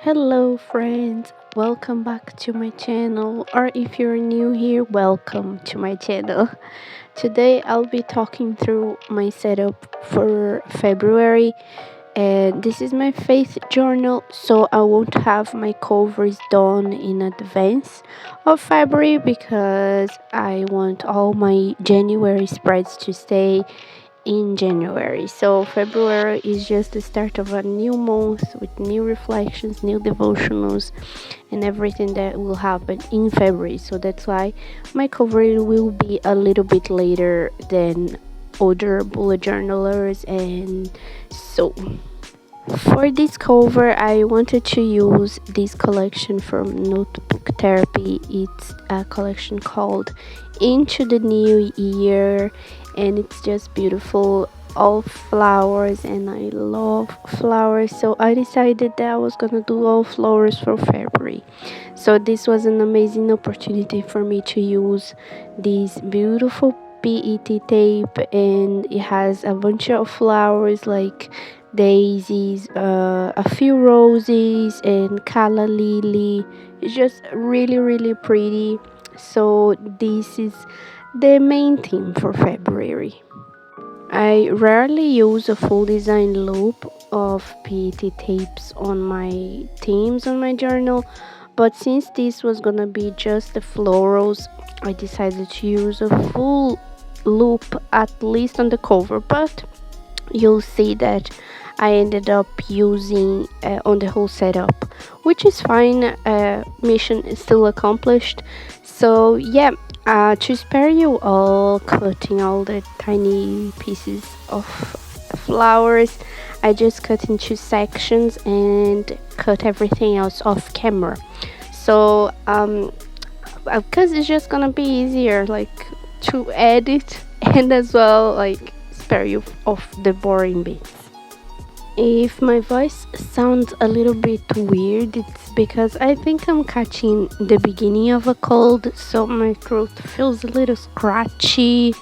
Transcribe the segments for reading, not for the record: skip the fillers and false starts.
Hello friends, welcome back to my channel, or if you're new here, welcome to my channel. Today I'll be talking through my setup for February, and this is my faith journal, so I won't have my covers done in advance of February because I want all my January spreads to stay in January. So February is just the start of a new month with new reflections, new devotionals, and everything that will happen in February. So that's why my cover will be a little bit later than other bullet journalers. And so for this cover, I wanted to use this collection from Notebook Therapy. It's a collection called Into the New Year, and it's just beautiful, all flowers, and I love flowers, so I decided that I was gonna do all flowers for February. So this was an amazing opportunity for me to use this beautiful PET tape, and it has a bunch of flowers like daisies, a few roses, and calla lily. It's just really pretty. So this is the main theme for February. I rarely use a full design loop of PET tapes on my themes on my journal, but since this was gonna be just the florals, I decided to use a full loop at least on the cover, but you'll see that I ended up using on the whole setup, which is fine. Mission is still accomplished. So yeah, to spare you all cutting all the tiny pieces of flowers, I just cut into sections and cut everything else off camera. So because it's just gonna be easier, like, to edit and as well like spare you of the boring bits. If my voice sounds a little bit weird, it's because I think I'm catching the beginning of a cold, so my throat feels a little scratchy.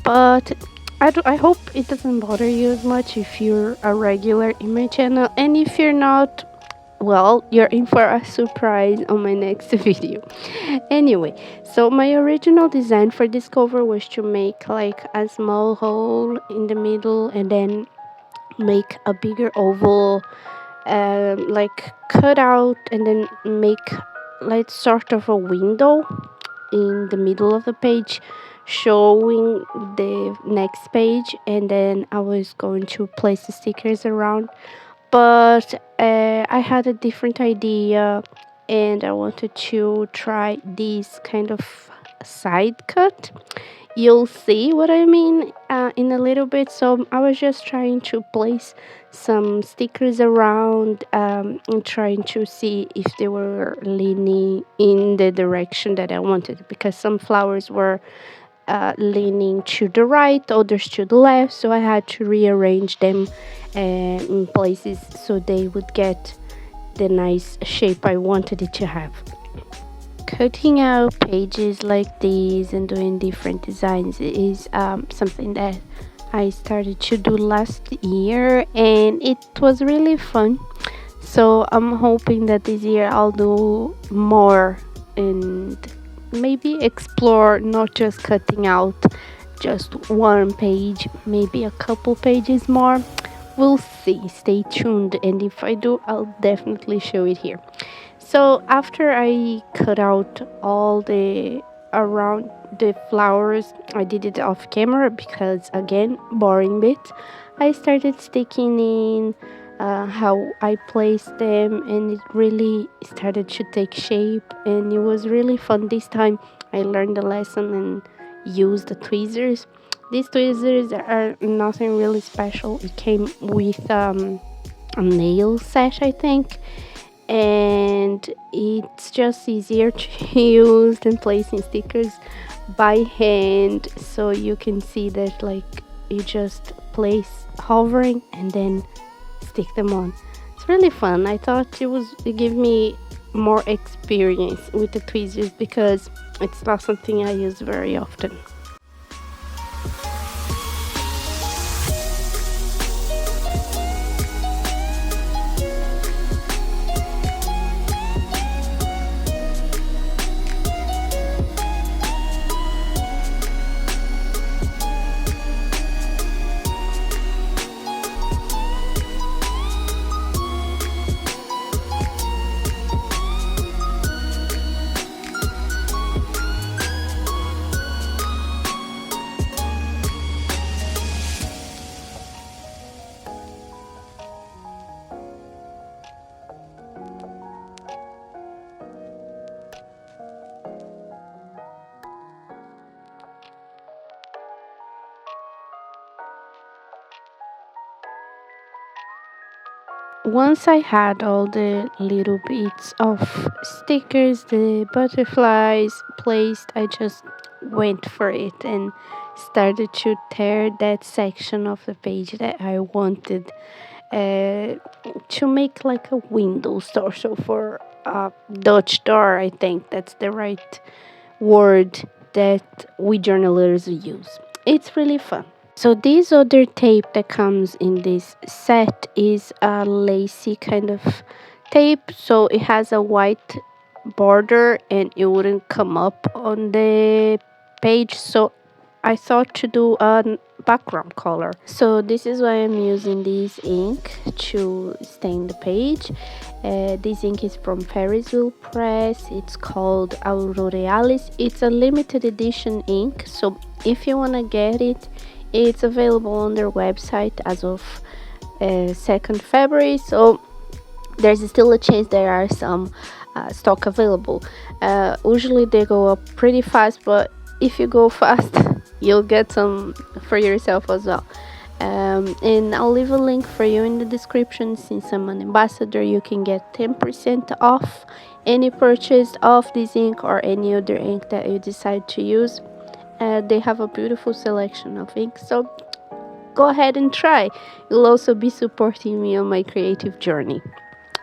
But I hope it doesn't bother you as much if you're a regular in my channel, and if you're not, well, you're in for a surprise on my next video. Anyway, so my original design for this cover was to make like a small hole in the middle and then make a bigger oval, like cut out, and then make like sort of a window in the middle of the page showing the next page, and then I was going to place the stickers around. But I had a different idea, and I wanted to try this kind of side cut. You'll see what I mean in a little bit. So I was just trying to place some stickers around, and trying to see if they were leaning in the direction that I wanted, because some flowers were leaning to the right, others to the left, so I had to rearrange them in places so they would get the nice shape I wanted it to have. Cutting out pages like these and doing different designs is something that I started to do last year, and it was really fun. So I'm hoping that this year I'll do more and maybe explore not just cutting out just one page, maybe a couple pages more. We'll see. Stay tuned, and if I do, I'll definitely show it here. So after I cut out all the around the flowers, I did it off camera because, again, boring bit. I started sticking in how I placed them, and it really started to take shape, and it was really fun. This time I learned the lesson and used the tweezers. These tweezers are nothing really special. It came with a nail set, I think, and it's just easier to use than placing stickers by hand. So you can see that, like, you just place hovering and then stick them on. It's really fun. I thought it gave me more experience with the tweezers because it's not something I use very often. once I had all the little bits of stickers, the butterflies placed, I just went for it and started to tear that section of the page that I wanted uh, to make like a window store. So for a Dutch door, I think that's the right word that we journalists use. It's really fun. So this other tape that comes in this set is a lacy kind of tape. So it has a white border and it wouldn't come up on the page. So I thought to do a background color. So this is why I'm using this ink to stain the page. This ink is from Ferrisville Press. It's called Aurorealis. It's a limited edition ink. So if you want to get it, it's available on their website as of 2nd February. So there's still a chance there are some stock available. Usually they go up pretty fast, but if you go fast, you'll get some for yourself as well. And I'll leave a link for you in the description. Since I'm an ambassador, you can get 10% off any purchase of this ink or any other ink that you decide to use. They have a beautiful selection of ink, so go ahead and try. You'll also be supporting me on my creative journey.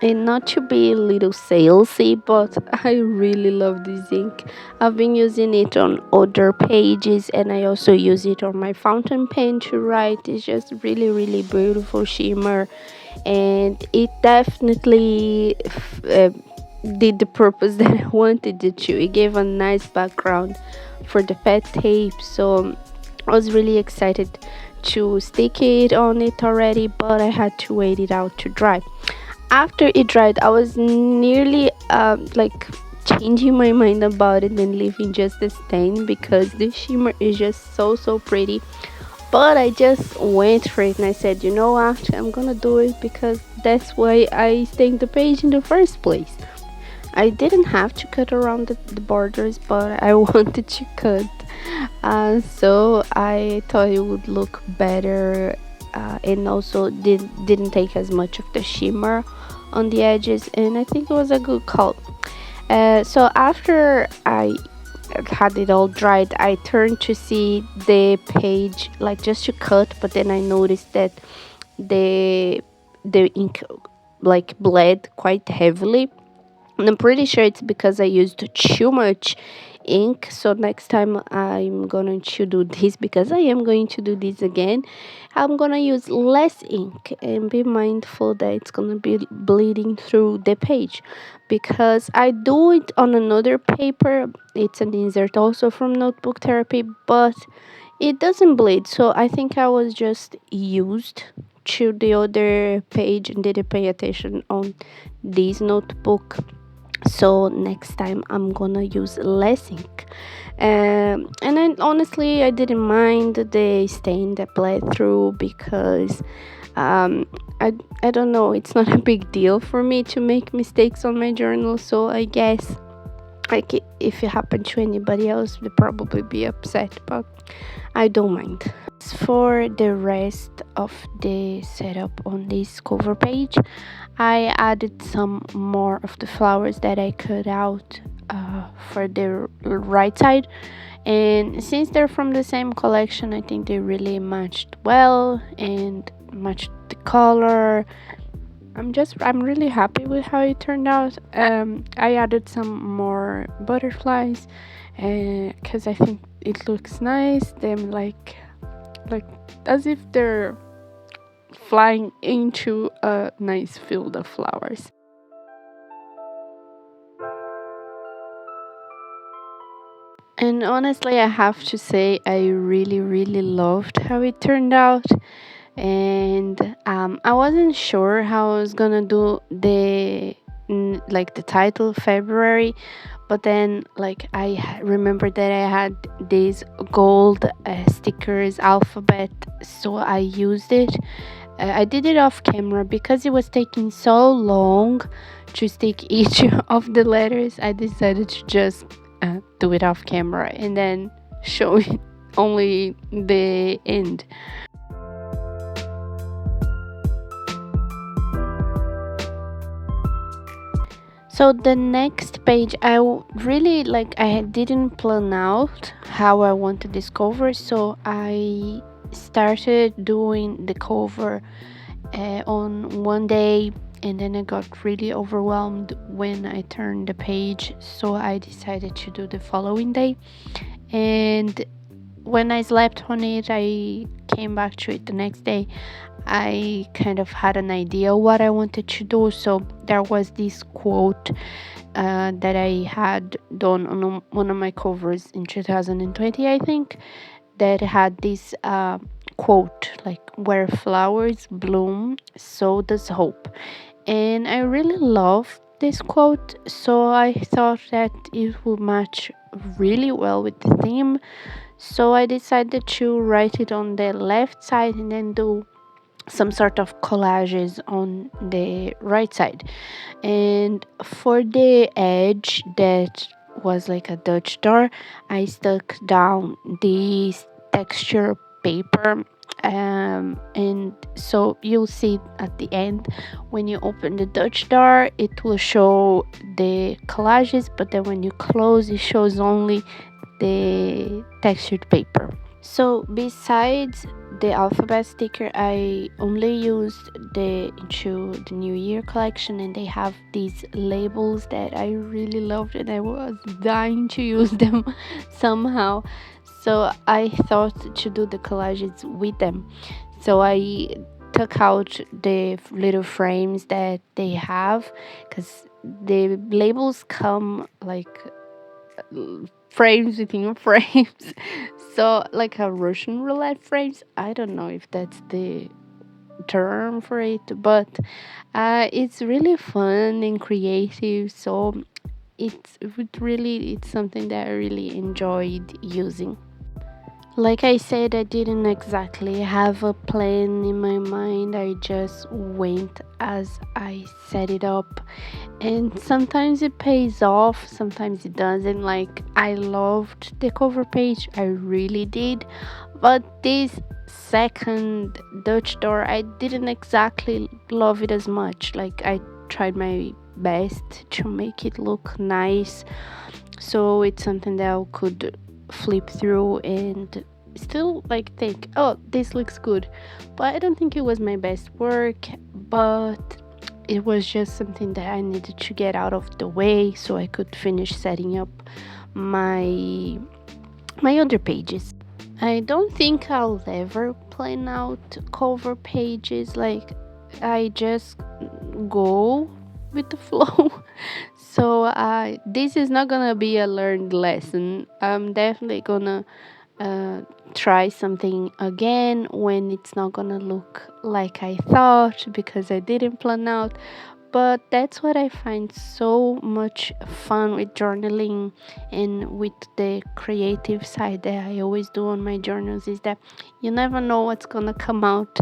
And not to be a little salesy, but I really love this ink. I've been using it on other pages, and I also use it on my fountain pen to write. It's just really, really beautiful shimmer, and it definitely did the purpose that I wanted it to. It gave a nice background for the pet tape, so I was really excited to stick it on it already, but I had to wait it out to dry. After it dried, I was nearly like changing my mind about it and leaving just the stain because the shimmer is just so pretty. But I just went for it and I said, you know what, I'm gonna do it because that's why I stained the page in the first place. I didn't have to cut around the borders, but I wanted to cut, so I thought it would look better, and also didn't take as much of the shimmer on the edges, and I think it was a good call. So after I had it all dried, I turned to see the page, like just to cut, but then I noticed that the ink like bled quite heavily, and I'm pretty sure it's because I used too much ink. So next time I'm going to do this, because I am going to do this again, I'm gonna use less ink and be mindful that it's gonna be bleeding through the page, because I do it on another paper. It's an insert also from Notebook Therapy, but it doesn't bleed. So I think I was just used to the other page and didn't pay attention on this notebook. So next time I'm gonna use less ink, and then honestly I didn't mind the stain that bled through, because I don't know, it's not a big deal for me to make mistakes on my journal. So I guess like if it happened to anybody else, they'd probably be upset, but I don't mind. As for the rest of the setup on this cover page, I added some more of the flowers that I cut out for the right side, and since they're from the same collection, I think they really matched well and matched the color. I'm really happy with how it turned out. I added some more butterflies because I think it looks nice. Them like as if they're flying into a nice field of flowers. And honestly, I have to say I really loved how it turned out. And I wasn't sure how I was gonna do the title February, but then like I remembered that I had these gold stickers alphabet, so I used it. I did it off camera because it was taking so long to stick each of the letters. I decided to just do it off camera and then show it only the end. So the next page, really like, I didn't plan out how I want to discover, so I started doing the cover on one day, and then I got really overwhelmed when I turned the page, so I decided to do the following day. And when I slept on it, I came back to it the next day. I kind of had an idea what I wanted to do. So there was this quote that I had done on one of my covers in 2020, I think, that had this quote like, "Where flowers bloom, so does hope." And I really love this quote, so I thought that it would match really well with the theme. So I decided to write it on the left side and then do some sort of collages on the right side. And for the edge that was like a Dutch door, I stuck down this texture paper. And so you'll see at the end, when you open the Dutch door, it will show the collages, but then when you close, it shows only the textured paper. So besides the alphabet sticker, I only used the into the New Year collection, and they have these labels that I really loved, and I was dying to use them somehow. So I thought to do the collages with them. So I took out the little frames that they have, because the labels come like frames within frames. So like a Russian roulette frames. I don't know if that's the term for it, but it's really fun and creative. So it's something that I really enjoyed using. Like I said, I didn't exactly have a plan in my mind. I just went as I set it up. And sometimes it pays off, sometimes it doesn't. Like, I loved the cover page, I really did. But this second Dutch door, I didn't exactly love it as much. Like, I tried my best to make it look nice, so it's something that I could flip through and still like think, oh, this looks good. But I don't think it was my best work, but it was just something that I needed to get out of the way so I could finish setting up my other pages. I don't think I'll ever plan out cover pages. Like, I just go with the flow. So this is not gonna be a learned lesson. I'm definitely gonna uh, try something again when it's not gonna look like I thought, because I didn't plan out. But that's what I find so much fun with journaling and with the creative side that I always do on my journals, is that you never know what's gonna come out.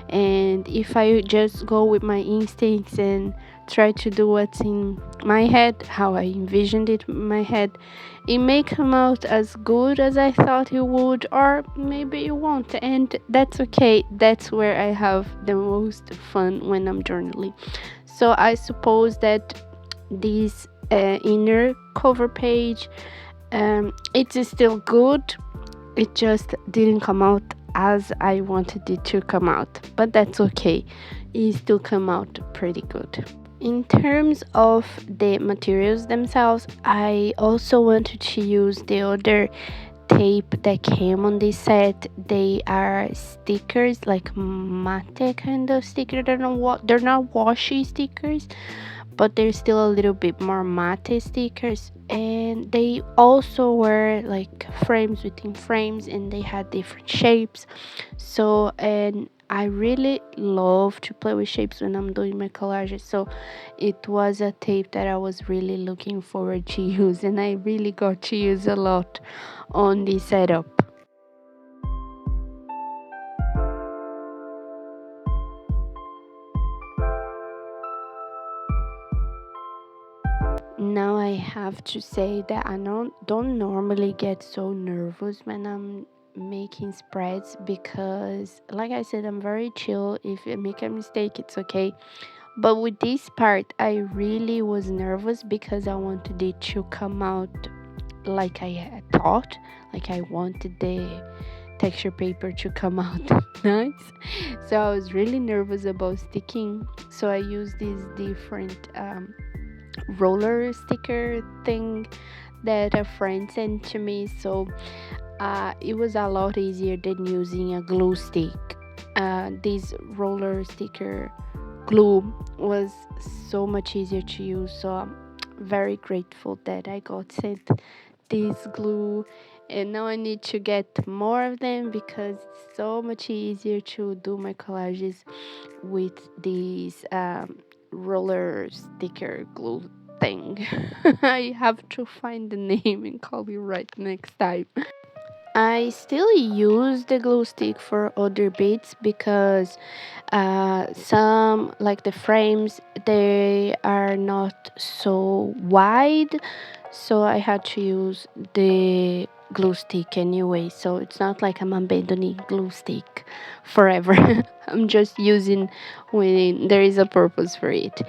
And if I just go with my instincts and try to do what's in my head, how I envisioned it in my head, it may come out as good as I thought it would, or maybe it won't, and that's okay. That's where I have the most fun when I'm journaling. So I suppose that this inner cover page, it's still good. It just didn't come out as I wanted it to come out, but that's okay. It still come out pretty good. In terms of the materials themselves, I also wanted to use the other tape that came on this set. They are stickers, like matte kind of sticker. They're not washy stickers, but they're still a little bit more matte stickers. And they also were like frames within frames, and they had different shapes. So, and I really love to play with shapes when I'm doing my collages. So it was a tape that I was really looking forward to use, and I really got to use a lot on this setup. Now I have to say that I don't normally get so nervous when I'm making spreads, because like I said, I'm very chill. If I make a mistake, it's okay. But with this part, I really was nervous because I wanted it to come out like I had thought. Like I wanted the texture paper to come out nice. So I was really nervous about sticking. So I used this different roller sticker thing that a friend sent to me. So it was a lot easier than using a glue stick. This roller sticker glue was so much easier to use. So I'm very grateful that I got sent this glue, and now I need to get more of them because it's so much easier to do my collages with this roller sticker glue thing. I have to find the name and call you right next time. I still use the glue stick for other bits because some, like the frames, they are not so wide, so I had to use the glue stick anyway. So it's not like I'm abandoning glue stick forever. I'm just using when there is a purpose for it.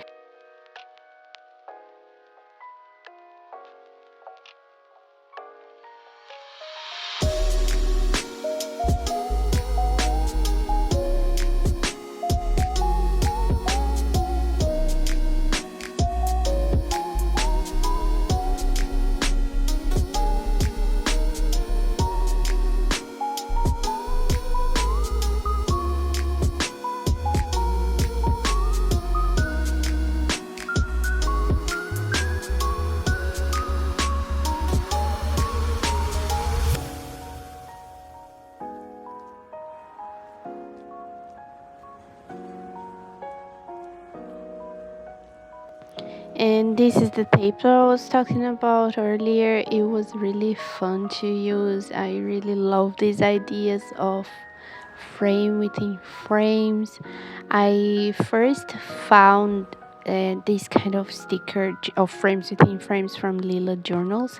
And this is the tape that I was talking about earlier. It was really fun to use. I really love these ideas of frame within frames. I first found this kind of sticker of frames within frames from Lila Journals,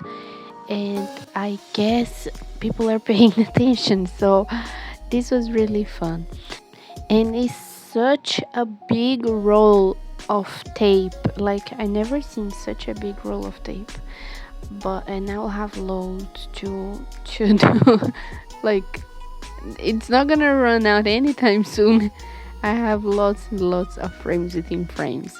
and I guess people are paying attention, so this was really fun. And it's such a big roll of tape. Like I never seen such a big roll of tape. But and I'll have loads to do. Like it's not gonna run out anytime soon. I have lots and lots of frames within frames.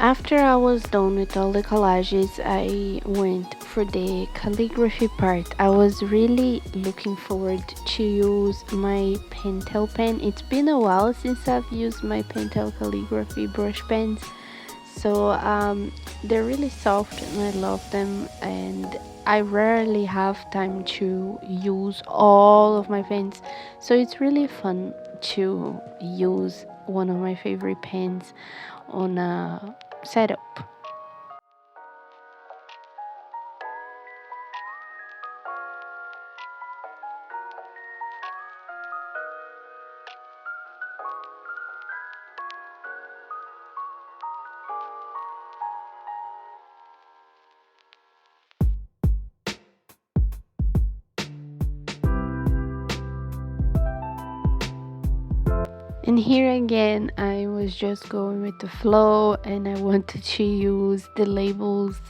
After I was done with all the collages, I went for the calligraphy part. I was really looking forward to use my Pentel pen. It's been a while since I've used my Pentel calligraphy brush pens. So they're really soft and I love them, and I rarely have time to use all of my pens. So it's really fun to use one of my favorite pens on a setup. And here again, I was just going with the flow and I wanted to use the labels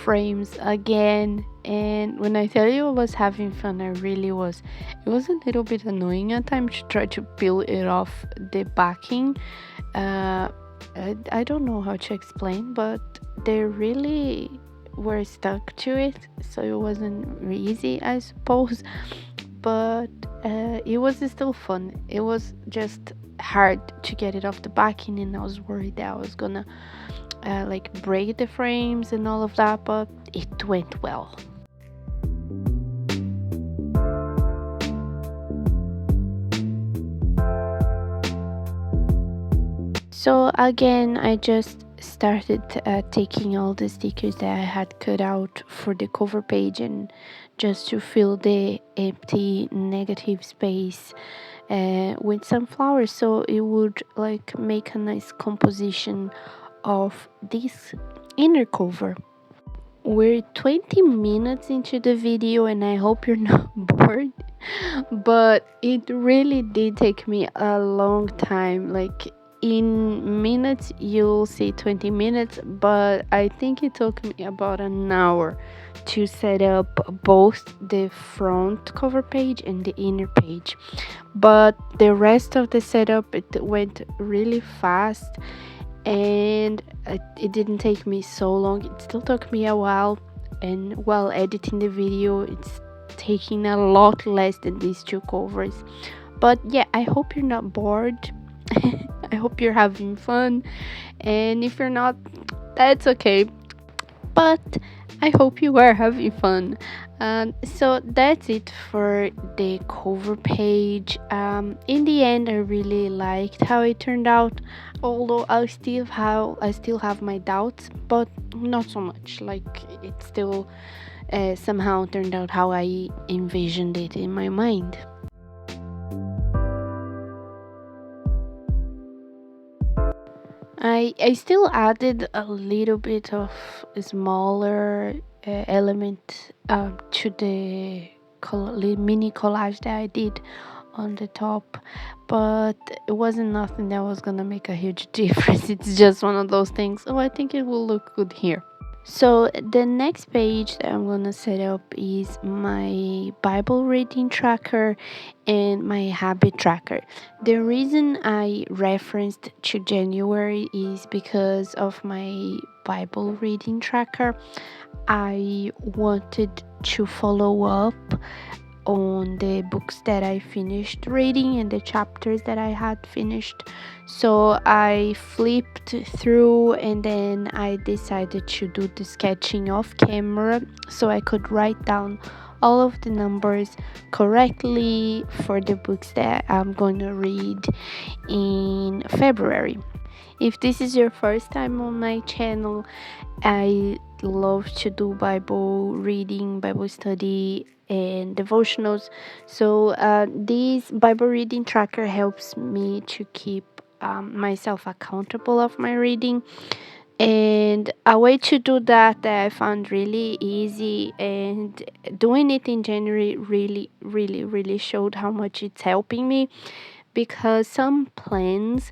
frames again. And when I tell you I was having fun, I really was. It was a little bit annoying at times to try to peel it off the backing. I don't know how to explain, but they really were stuck to it, so it wasn't easy, I suppose. But it was still fun. It was just hard to get it off the backing, and I was worried that I was gonna like break the frames and all of that, but it went well. So again, I just started taking all the stickers that I had cut out for the cover page and just to fill the empty negative space with some flowers, so it would like make a nice composition of this inner cover. We're 20 minutes into the video and I hope you're not bored, but it really did take me a long time. Like in minutes you'll see 20 minutes, but I think it took me about an hour to set up both the front cover page and the inner page. But the rest of the setup, it went really fast, and it didn't take me so long. It still took me a while, and while editing the video it's taking a lot less than these two covers. But yeah, I hope you're not bored. I hope you're having fun, and if you're not, that's okay, but I hope you are having fun. So that's it for the cover page. In the end, I really liked how it turned out, although I still have my doubts, but not so much. Like it still somehow turned out how I envisioned it in my mind. I still added a little bit of smaller element to the mini collage that I did on the top, but it wasn't nothing that was gonna make a huge difference. It's just one of those things. Oh, I think it will look good here. So the next page that I'm gonna set up is my Bible reading tracker and my habit tracker. The reason I referenced to January is because of my Bible reading tracker. I wanted to follow up on the books that I finished reading and the chapters that I had finished. So I flipped through and then I decided to do the sketching off camera so I could write down all of the numbers correctly for the books that I'm going to read in February. If this is your first time on my channel, I love to do Bible reading, Bible study, and devotionals. So this Bible reading tracker helps me to keep myself accountable of my reading. And a way to do that I found really easy, and doing it in January really showed how much it's helping me, because some plans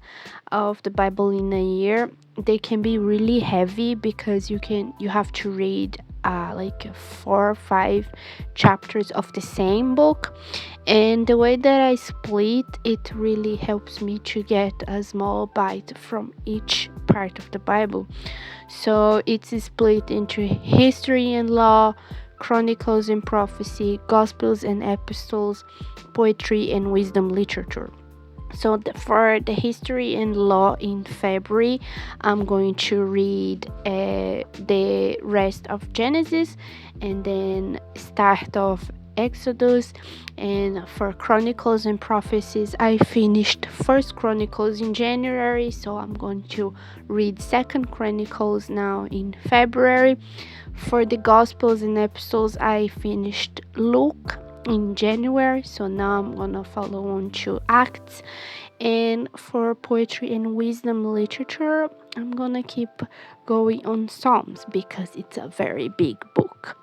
of the Bible in a year, they can be really heavy because you have to read like 4 or 5 chapters of the same book, and the way that I split it really helps me to get a small bite from each part of the Bible. So it's split into history and law, chronicles and prophecy, gospels and epistles, poetry and wisdom literature. So for the history and law in February, I'm going to read the rest of Genesis and then start of Exodus. And for chronicles and prophecies, I finished First Chronicles in January, so I'm going to read Second Chronicles now in February. For the gospels and epistles, I finished Luke in January, so now I'm gonna follow on to Acts. And for poetry and wisdom literature, I'm gonna keep going on Psalms because it's a very big book.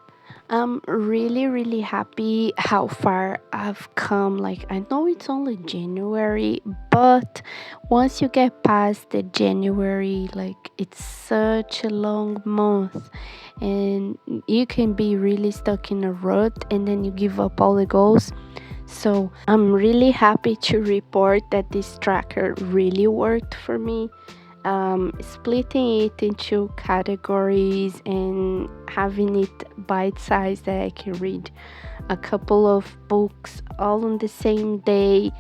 I'm really happy how far I've come. Like, I know it's only January, but once you get past the January, like, it's such a long month and you can be really stuck in a rut and then you give up all the goals. So I'm really happy to report that this tracker really worked for me. Splitting it into categories and having it bite-sized that I can read a couple of books all on the same day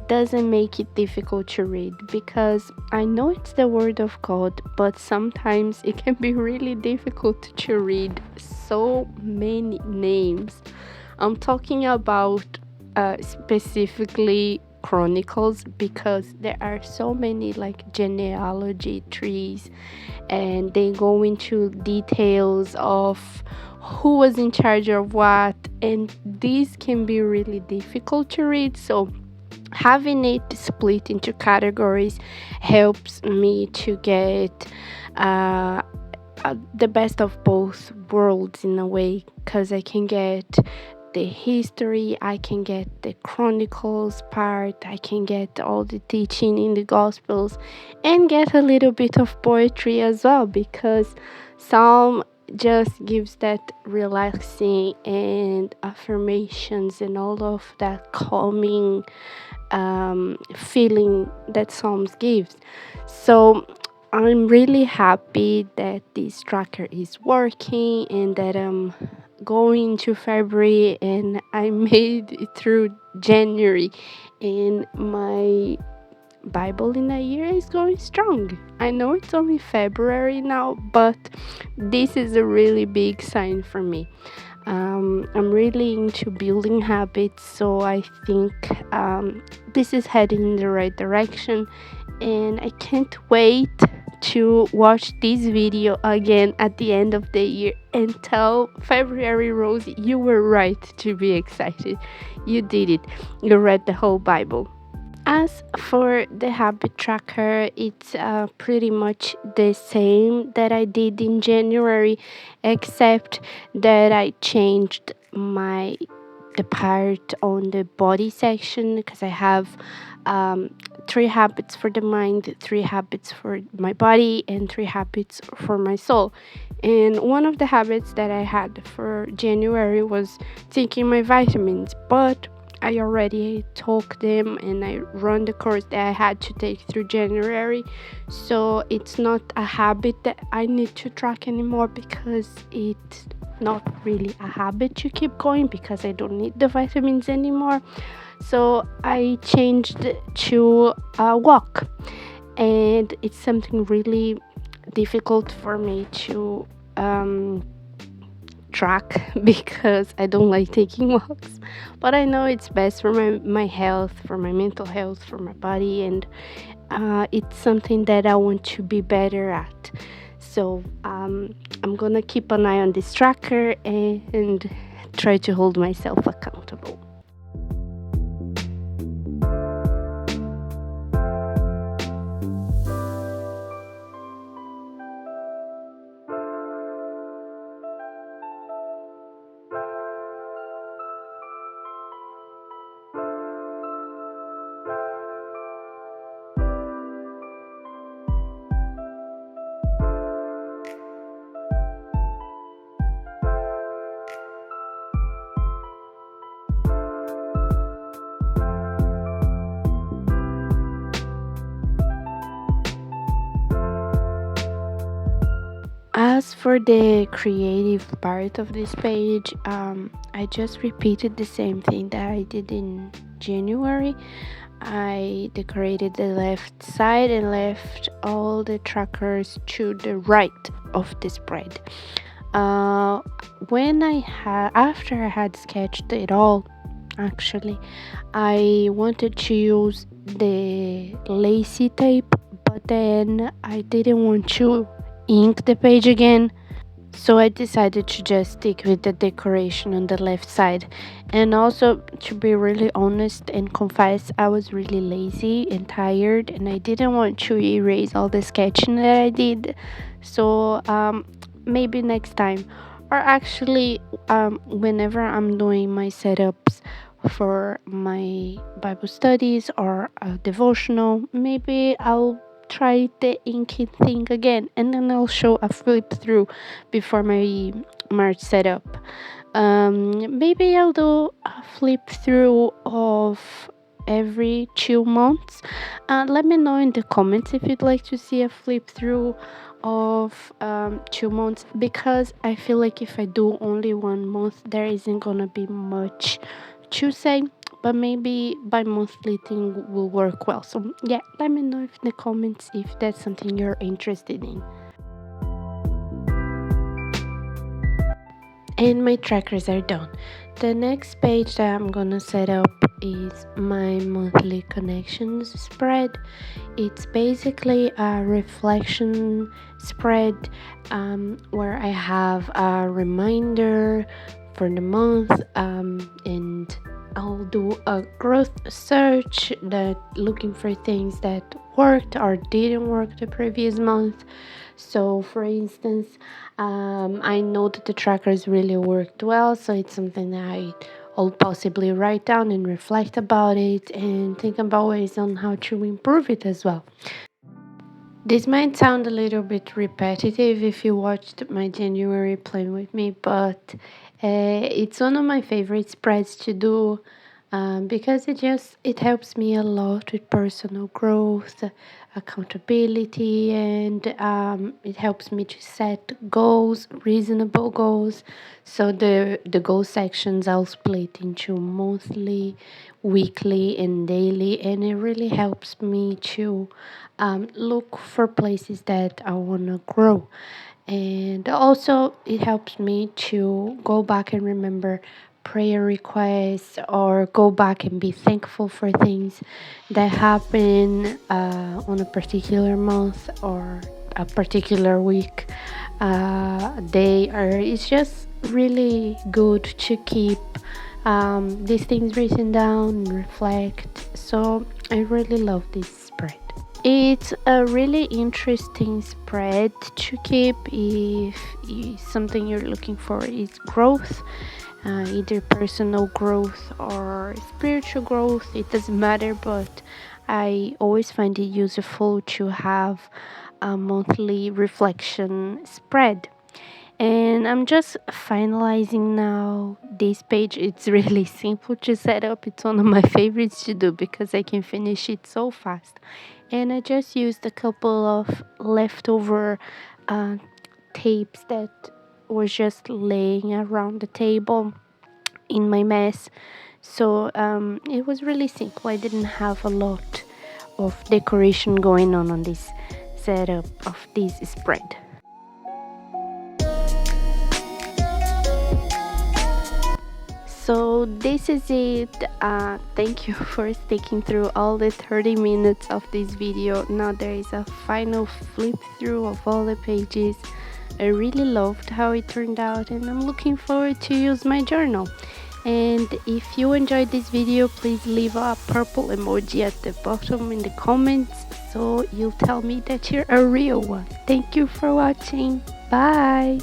doesn't make it difficult to read, because I know it's the word of God, but sometimes it can be really difficult to read so many names. I'm talking about specifically chronicles, because there are so many like genealogy trees and they go into details of who was in charge of what, and these can be really difficult to read. So having it split into categories helps me to get the best of both worlds in a way, because I can get the history, I can get the chronicles part, I can get all the teaching in the gospels, and get a little bit of poetry as well, because Psalm just gives that relaxing and affirmations and all of that calming feeling that Psalms gives. So I'm really happy that this tracker is working and that I'm going to February and I made it through January, and my Bible in a year is going strong. I know it's only February now, but this is a really big sign for me. I'm really into building habits, so I think this is heading in the right direction, and I can't wait to watch this video again at the end of the year and tell February Rosie, you were right to be excited. You did it. You read the whole Bible. As for the habit tracker, it's pretty much the same that I did in January, except that I changed the part on the body section, because I have 3 habits for the mind, 3 habits for my body, and 3 habits for my soul. And one of the habits that I had for January was taking my vitamins, but I already took them and I run the course that I had to take through January. So it's not a habit that I need to track anymore, because it's not really a habit to keep going, because I don't need the vitamins anymore. So I changed to a walk, and it's something really difficult for me to track because I don't like taking walks, but I know it's best for my health, for my mental health, for my body, and it's something that I want to be better at. So I'm gonna keep an eye on this tracker and try to hold myself accountable. As for the creative part of this page, I just repeated the same thing that I did in January. I decorated the left side and left all the trackers to the right of the spread. After I had sketched it all, actually, I wanted to use the lacy tape, but then I didn't want to ink the page again, so I decided to just stick with the decoration on the left side. And also, to be really honest and confess, I was really lazy and tired, and I didn't want to erase all the sketching that I did. So maybe next time, or actually whenever I'm doing my setups for my Bible studies or a devotional, maybe I'll try the inking thing again, and then I'll show a flip through before my March setup. Maybe I'll do a flip through of every 2 months. Let me know in the comments if you'd like to see a flip through of 2 months, because I feel like if I do only 1 month, there isn't gonna be much to say, but maybe bi-monthly thing will work well. So yeah, let me know in the comments if that's something you're interested in. And my trackers are done. The next page that I'm gonna set up is my monthly connections spread. It's basically a reflection spread where I have a reminder for the month and I'll do a growth search, that looking for things that worked or didn't work the previous month. So for instance, I know that the trackers really worked well, so it's something that I'll possibly write down and reflect about it and think about ways on how to improve it as well. This might sound a little bit repetitive if you watched my January plan with me, but it's one of my favorite spreads to do, because it helps me a lot with personal growth, accountability, and it helps me to set goals, reasonable goals. So the goal sections I'll split into monthly, weekly, and daily, and it really helps me to look for places that I want to grow. And also, it helps me to go back and remember prayer requests, or go back and be thankful for things that happen on a particular month or a particular week, day. Or it's just really good to keep these things written down and reflect. So I really love this spread. It's a really interesting spread to keep if something you're looking for is growth, either personal growth or spiritual growth. It doesn't matter, but I always find it useful to have a monthly reflection spread. And I'm just finalizing now this page. It's really simple to set up. It's one of my favorites to do because I can finish it so fast. And I just used a couple of leftover uh, tapes that was just laying around the table in my mess. So it was really simple. I didn't have a lot of decoration going on this setup of this spread. So this is it. Thank you for sticking through all the 30 minutes of this video. Now there is a final flip through of all the pages. I really loved how it turned out, and I'm looking forward to use my journal. And if you enjoyed this video, please leave a purple emoji at the bottom in the comments, so you'll tell me that you're a real one. Thank you for watching. Bye.